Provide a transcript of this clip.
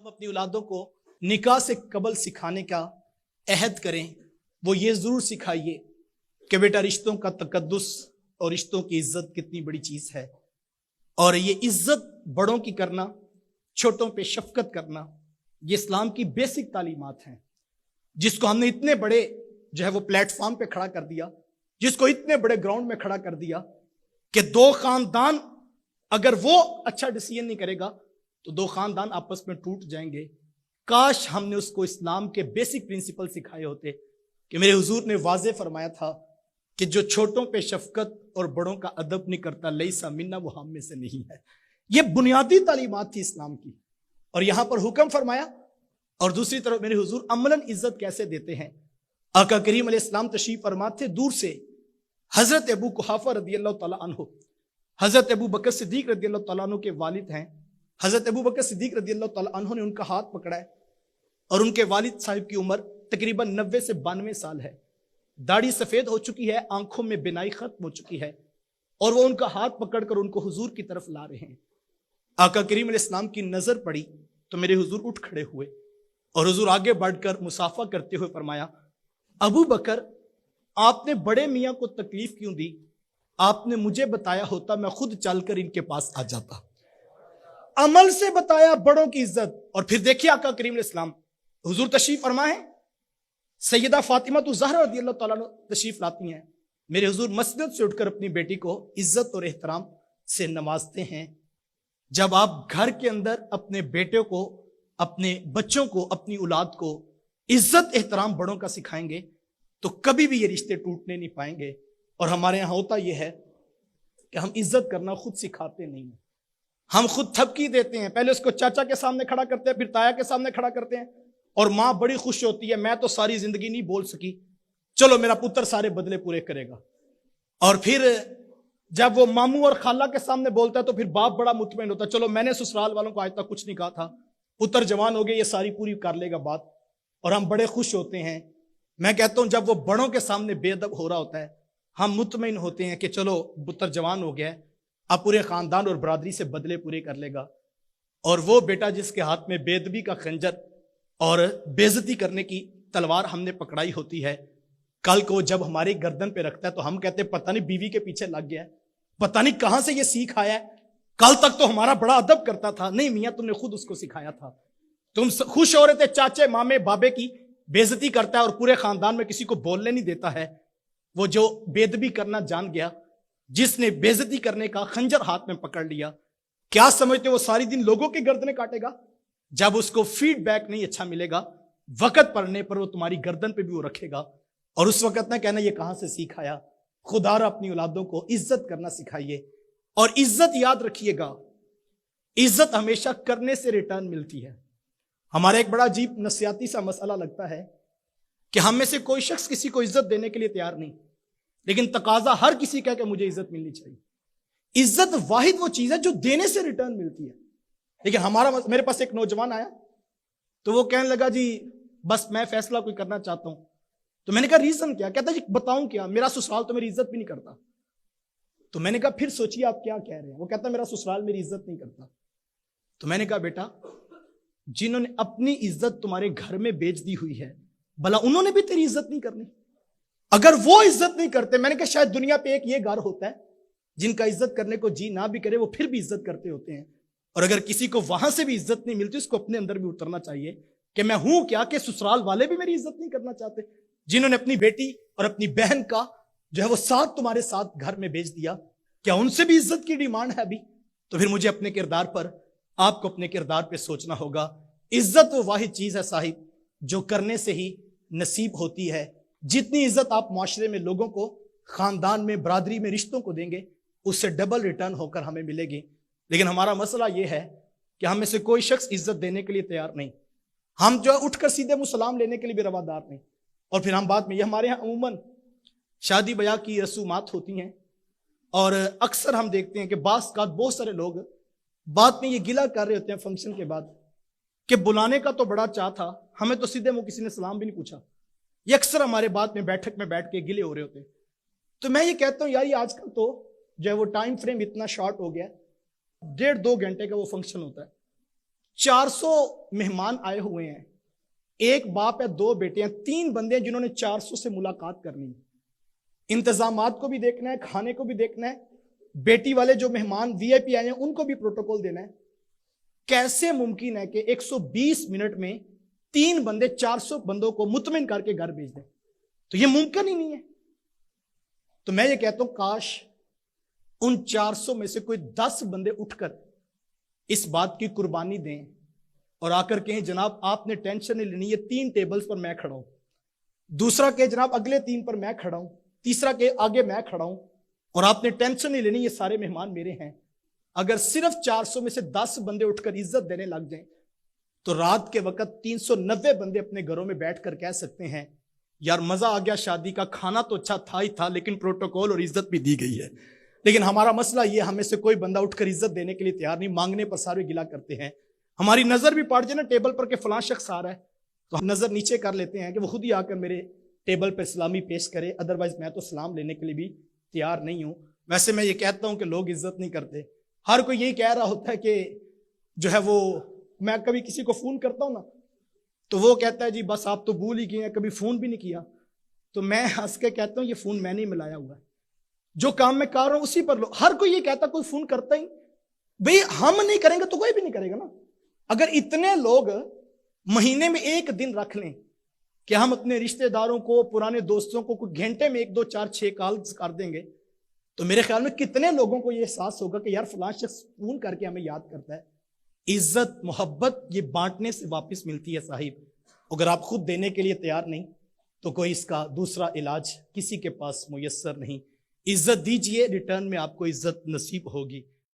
ہم اپنی اولادوں کو نکاح سے قبل سکھانے کا عہد کریں، وہ یہ ضرور سکھائیے کہ بیٹا رشتوں کا تقدس اور رشتوں کی عزت کتنی بڑی چیز ہے، اور یہ عزت بڑوں کی کرنا، چھوٹوں پہ شفقت کرنا، یہ اسلام کی بیسک تعلیمات ہیں، جس کو ہم نے اتنے بڑے وہ پلیٹ فارم پہ کھڑا کر دیا، جس کو اتنے بڑے گراؤنڈ میں کھڑا کر دیا کہ دو خاندان اگر وہ اچھا ڈیسیژن نہیں کرے گا تو دو خاندان آپس میں ٹوٹ جائیں گے۔ کاش ہم نے اس کو اسلام کے بیسک پرنسپل سکھائے ہوتے کہ میرے حضور نے واضح فرمایا تھا کہ جو چھوٹوں پہ شفقت اور بڑوں کا ادب نہیں کرتا لیسا منا، وہ ہم میں سے نہیں ہے۔ یہ بنیادی تعلیمات تھی اسلام کی، اور یہاں پر حکم فرمایا، اور دوسری طرف میرے حضور عملاً عزت کیسے دیتے ہیں۔ آقا کریم علیہ السلام تشریف فرما تھے، دور سے حضرت ابو قحافہ رضی اللہ تعالیٰ عنہ، حضرت ابو بکر صدیق رضی اللہ تعالیٰ عنہ کے والد ہیں، حضرت ابو بکر صدیق رضی اللہ تعالیٰ عنہ نے ان کا ہاتھ پکڑا ہے، اور ان کے والد صاحب کی عمر تقریباً 90 سے 92 سال ہے، داڑھی سفید ہو چکی ہے، آنکھوں میں بینائی ختم ہو چکی ہے، اور وہ ان کا ہاتھ پکڑ کر ان کو حضور کی طرف لا رہے ہیں۔ آقا کریم علیہ السلام کی نظر پڑی تو میرے حضور اٹھ کھڑے ہوئے، اور حضور آگے بڑھ کر مصافحہ کرتے ہوئے فرمایا، ابو بکر، آپ نے بڑے میاں کو تکلیف کیوں دی؟ آپ نے مجھے بتایا ہوتا میں خود چل کر ان کے پاس آ جاتا۔ عمل سے بتایا بڑوں کی عزت۔ اور پھر دیکھیے آقا کریم علیہ السلام حضور تشریف فرما ہے، سیدہ فاطمہ الزہرا رضی اللہ تعالیٰ عنہ تشریف لاتی ہیں، میرے حضور مسجد سے اٹھ کر اپنی بیٹی کو عزت اور احترام سے نوازتے ہیں۔ جب آپ گھر کے اندر اپنے بیٹے کو، اپنے بچوں کو، اپنی اولاد کو عزت احترام بڑوں کا سکھائیں گے تو کبھی بھی یہ رشتے ٹوٹنے نہیں پائیں گے۔ اور ہمارے یہاں ہوتا یہ ہے کہ ہم عزت کرنا خود سکھاتے نہیں ہیں، ہم خود تھپکی دیتے ہیں، پہلے اس کو چاچا کے سامنے کھڑا کرتے ہیں، پھر تایا کے سامنے کھڑا کرتے ہیں، اور ماں بڑی خوش ہوتی ہے، میں تو ساری زندگی نہیں بول سکی، چلو میرا پتر سارے بدلے پورے کرے گا۔ اور پھر جب وہ ماموں اور خالہ کے سامنے بولتا ہے تو پھر باپ بڑا مطمئن ہوتا ہے، چلو میں نے سسرال والوں کو آج تک کچھ نہیں کہا تھا، پتر جوان ہو گئے، یہ ساری پوری کر لے گا بات، اور ہم بڑے خوش ہوتے ہیں۔ میں کہتا ہوں جب وہ بڑوں کے سامنے بے ادب ہو رہا ہوتا ہے، ہم مطمئن ہوتے ہیں کہ چلو پتر جوان ہو گیا ہے، اب پورے خاندان اور برادری سے بدلے پورے کر لے گا۔ اور وہ بیٹا جس کے ہاتھ میں بے ادبی کا خنجر اور بے عزتی کرنے کی تلوار ہم نے پکڑائی ہوتی ہے، کل کو جب ہماری گردن پہ رکھتا ہے تو ہم کہتے ہیں پتہ نہیں بیوی کے پیچھے لگ گیا ہے، پتہ نہیں کہاں سے یہ سیکھ آیا ہے، کل تک تو ہمارا بڑا ادب کرتا تھا۔ نہیں میاں، تم نے خود اس کو سکھایا تھا، تم خوش ہو رہے تھے چاچے مامے بابے کی بے عزتی کرتا ہے اور پورے خاندان میں کسی کو بولنے نہیں دیتا ہے۔ وہ جو بے ادبی کرنا جان گیا، جس نے بے عزتی کرنے کا خنجر ہاتھ میں پکڑ لیا، کیا سمجھتے وہ ساری دن لوگوں کی گردنیں کاٹے گا؟ جب اس کو فیڈ بیک نہیں اچھا ملے گا، وقت پڑنے پر وہ تمہاری گردن پہ بھی وہ رکھے گا، اور اس وقت نہ کہنا یہ کہاں سے سیکھ آیا۔ خدا را اپنی اولادوں کو عزت کرنا سکھائیے، اور عزت یاد رکھیے گا، عزت ہمیشہ کرنے سے ریٹرن ملتی ہے۔ ہمارا ایک بڑا عجیب نفسیاتی سا مسئلہ لگتا ہے کہ ہم میں سے کوئی شخص کسی کو عزت دینے کے لیے تیار نہیں، لیکن تقاضا ہر کسی کا کہ مجھے عزت ملنی چاہیے۔ عزت واحد وہ چیز ہے جو دینے سے ریٹرن ملتی ہے۔ لیکن میرے پاس ایک نوجوان آیا تو وہ کہنے لگا جی بس میں فیصلہ کوئی کرنا چاہتا ہوں، تو میں نے کہا ریزن کیا؟ کہتا جی بتاؤں کیا، میرا سسرال تو میری عزت بھی نہیں کرتا۔ تو میں نے کہا پھر سوچیے آپ کیا کہہ رہے ہیں۔ وہ کہتا میرا سسرال میری عزت نہیں کرتا۔ تو میں نے کہا بیٹا، جنہوں نے اپنی عزت تمہارے گھر میں بیچ دی ہوئی ہے، بھلا انہوں نے بھی تیری عزت نہیں کرنی؟ اگر وہ عزت نہیں کرتے، میں نے کہا شاید دنیا پہ ایک یہ گھر ہوتا ہے جن کا عزت کرنے کو جی نہ بھی کرے وہ پھر بھی عزت کرتے ہوتے ہیں، اور اگر کسی کو وہاں سے بھی عزت نہیں ملتی، اس کو اپنے اندر بھی اترنا چاہیے کہ میں ہوں کیا کہ سسرال والے بھی میری عزت نہیں کرنا چاہتے۔ جنہوں نے اپنی بیٹی اور اپنی بہن کا وہ ساتھ تمہارے ساتھ گھر میں بیچ دیا، کیا ان سے بھی عزت کی ڈیمانڈ ہے ابھی؟ تو پھر مجھے اپنے کردار پر، آپ کو اپنے کردار پہ سوچنا ہوگا۔ عزت وہ واحد چیز ہے صاحب جو کرنے سے ہی نصیب ہوتی ہے۔ جتنی عزت آپ معاشرے میں لوگوں کو، خاندان میں، برادری میں، رشتوں کو دیں گے، اس سے ڈبل ریٹرن ہو کر ہمیں ملے گی۔ لیکن ہمارا مسئلہ یہ ہے کہ ہم میں سے کوئی شخص عزت دینے کے لیے تیار نہیں، ہم اٹھ کر سیدھے منہ سلام لینے کے لیے بھی روادار نہیں۔ اور پھر ہم بعد میں، یہ ہمارے ہاں عموماً شادی بیاہ کی رسومات ہوتی ہیں، اور اکثر ہم دیکھتے ہیں کہ بعض کا بہت سارے لوگ بعد میں یہ گلہ کر رہے ہوتے ہیں فنکشن کے بعد کہ بلانے کا تو بڑا چاہ تھا، ہمیں تو سیدھے منہ کسی نے سلام بھی نہیں پوچھا۔ یہ اکثر ہمارے بعد میں بیٹھک میں بیٹھ کے گلے ہو رہے ہوتے ہیں۔ تو میں یہ کہتا ہوں یار یہ آج کل تو وہ ٹائم فریم اتنا شارٹ ہو گیا ہے، 1.5-2 گھنٹے کا وہ فنکشن ہوتا ہے، 400 مہمان آئے ہوئے ہیں، ایک باپ ہے، 2 بیٹے ہیں، 3 بندے ہیں جنہوں نے 400 سے ملاقات کرنی ہے، انتظامات کو بھی دیکھنا ہے، کھانے کو بھی دیکھنا ہے، بیٹی والے جو مہمان وی آئی پی آئے ہیں ان کو بھی پروٹوکول دینا ہے۔ کیسے ممکن ہے کہ 120 منٹ میں 3 بندے 400 بندوں کو مطمئن کر کے گھر بھیج دیں؟ تو یہ ممکن ہی نہیں ہے۔ تو میں یہ کہتا ہوں کاش ان 400 میں سے کوئی 10 بندے اٹھ کر اس بات کی قربانی دیں اور آ کر کہیں جناب آپ نے ٹینشن نہیں لینی، یہ 3 ٹیبلز پر میں کھڑا ہوں، دوسرا کہ جناب اگلے 3 پر میں کھڑا ہوں، تیسرا کہ آگے میں کھڑا ہوں، اور آپ نے ٹینشن نہیں لینی، یہ سارے مہمان میرے ہیں۔ اگر صرف 400 میں سے 10 بندے اٹھ کر عزت دینے لگ جائیں تو رات کے وقت 390 بندے اپنے گھروں میں بیٹھ کر کہہ سکتے ہیں یار مزہ آ گیا، شادی کا کھانا تو اچھا تھا ہی تھا لیکن پروٹوکول اور عزت بھی دی گئی ہے۔ لیکن ہمارا مسئلہ یہ، ہمیں سے کوئی بندہ اٹھ کر عزت دینے کے لیے تیار نہیں، مانگنے پر سارے گلا کرتے ہیں۔ ہماری نظر بھی پڑ جائے نا ٹیبل پر کہ فلاں شخص آ رہا ہے تو ہم نظر نیچے کر لیتے ہیں کہ وہ خود ہی آ کر میرے ٹیبل پر سلامی پیش کرے، ادروائز میں تو سلام لینے کے لیے بھی تیار نہیں ہوں۔ ویسے میں یہ کہتا ہوں کہ لوگ عزت نہیں کرتے، ہر کوئی یہی کہہ رہا ہوتا ہے کہ جو ہے وہ، میں کبھی کسی کو فون کرتا ہوں نا تو وہ کہتا ہے جی بس آپ تو بھول ہی گئے ہیں، کبھی فون بھی نہیں کیا۔ تو میں ہنس کے کہتا ہوں یہ فون میں نہیں ملایا ہوا ہے، جو کام میں کر رہا ہوں اسی پر لو۔ ہر کوئی یہ کہتا کوئی فون کرتا ہی بھئی، ہم نہیں کریں گے تو کوئی بھی نہیں کرے گا نا۔ اگر اتنے لوگ مہینے میں 1 دن رکھ لیں کہ ہم اپنے رشتہ داروں کو، پرانے دوستوں کو کوئی گھنٹے میں 1 2 4 6 کالز کر دیں گے تو میرے خیال میں کتنے لوگوں کو یہ احساس ہوگا کہ یار فلاں شخص فون کر کے ہمیں یاد کرتا ہے۔ عزت، محبت یہ بانٹنے سے واپس ملتی ہے صاحب۔ اگر آپ خود دینے کے لیے تیار نہیں تو کوئی اس کا دوسرا علاج کسی کے پاس میسر نہیں۔ عزت دیجئے، ریٹرن میں آپ کو عزت نصیب ہوگی۔